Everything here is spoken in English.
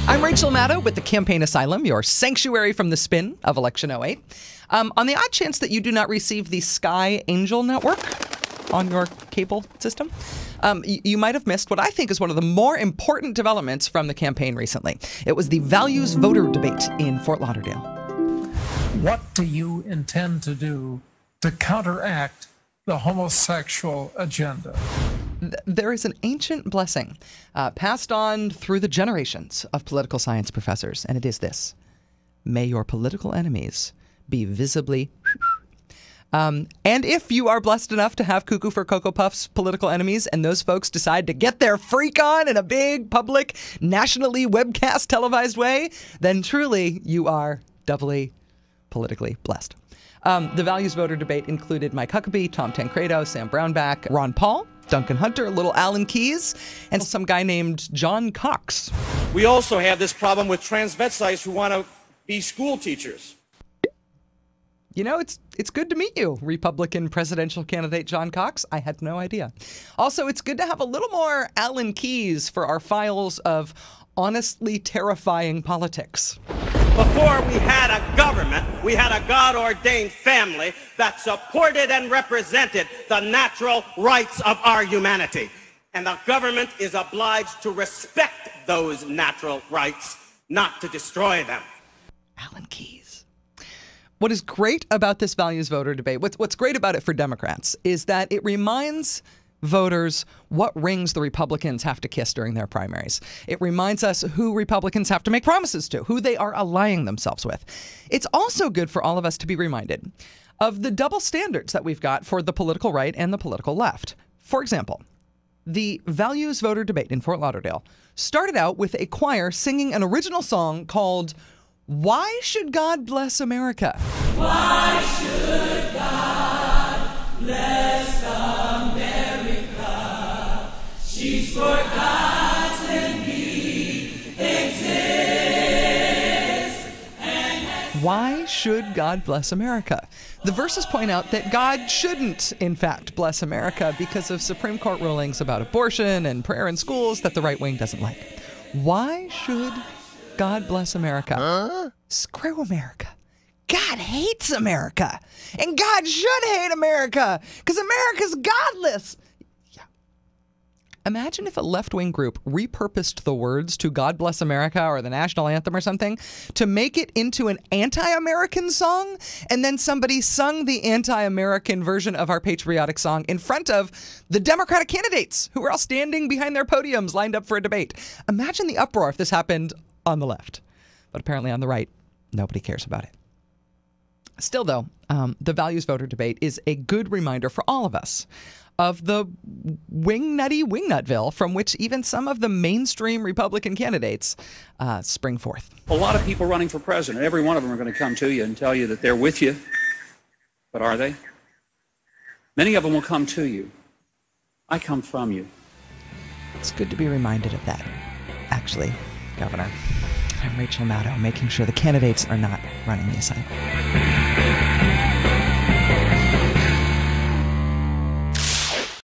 I'm Rachel Maddow with the campaign Asylum, your sanctuary from the spin of Election '08. On the odd chance that you do not receive the Sky Angel Network on your cable system, you might have missed what I think is one of the more important developments from the campaign recently. It was the values voter debate in Fort Lauderdale. What do you intend to do to counteract the homosexual agenda? There is an ancient blessing passed on through the generations of political science professors, and it is this: may your political enemies be visibly... and if you are blessed enough to have Cuckoo for Cocoa Puffs political enemies, and those folks decide to get their freak on in a big, public, nationally webcast televised way, then truly you are doubly politically blessed. The values voter debate included Mike Huckabee, Tom Tancredo, Sam Brownback, Ron Paul, Duncan Hunter, little Alan Keyes, and some guy named John Cox. We also have this problem with transvestites who want to be school teachers. You know, it's good to meet you, Republican presidential candidate John Cox. I had no idea. Also, it's good to have a little more Alan Keyes for our files of honestly terrifying politics. Before we had a government, we had a God-ordained family that supported and represented the natural rights of our humanity. And the government is obliged to respect those natural rights, not to destroy them. Alan Keyes. What is great about this values voter debate, what's great about it for Democrats, is that it reminds voters what rings the Republicans have to kiss during their primaries. It reminds us who Republicans have to make promises to, who they are allying themselves with. It's also good for all of us to be reminded of the double standards that we've got for the political right and the political left. For example, the values voter debate in Fort Lauderdale started out with a choir singing an original song called "Why Should God Bless America?" Why should God bless America? She's forgotten He exists. Why should God bless America? The verses point out that God shouldn't, in fact, bless America because of Supreme Court rulings about abortion and prayer in schools that the right wing doesn't like. Why should God bless America? Huh? Screw America. God hates America. And God should hate America because America's godless. Yeah. Imagine if a left-wing group repurposed the words to God Bless America or the national anthem or something to make it into an anti-American song, and then somebody sung the anti-American version of our patriotic song in front of the Democratic candidates who were all standing behind their podiums lined up for a debate. Imagine the uproar if this happened on the left. But apparently on the right, nobody cares about it. Still, though, the values voter debate is a good reminder for all of us of the wingnutville from which even some of the mainstream Republican candidates spring forth. A lot of people running for president, every one of them are going to come to you and tell you that they're with you. But are they? Many of them will come to you. I come from you. It's good to be reminded of that. Actually, Governor, I'm Rachel Maddow, making sure the candidates are not running the asylum.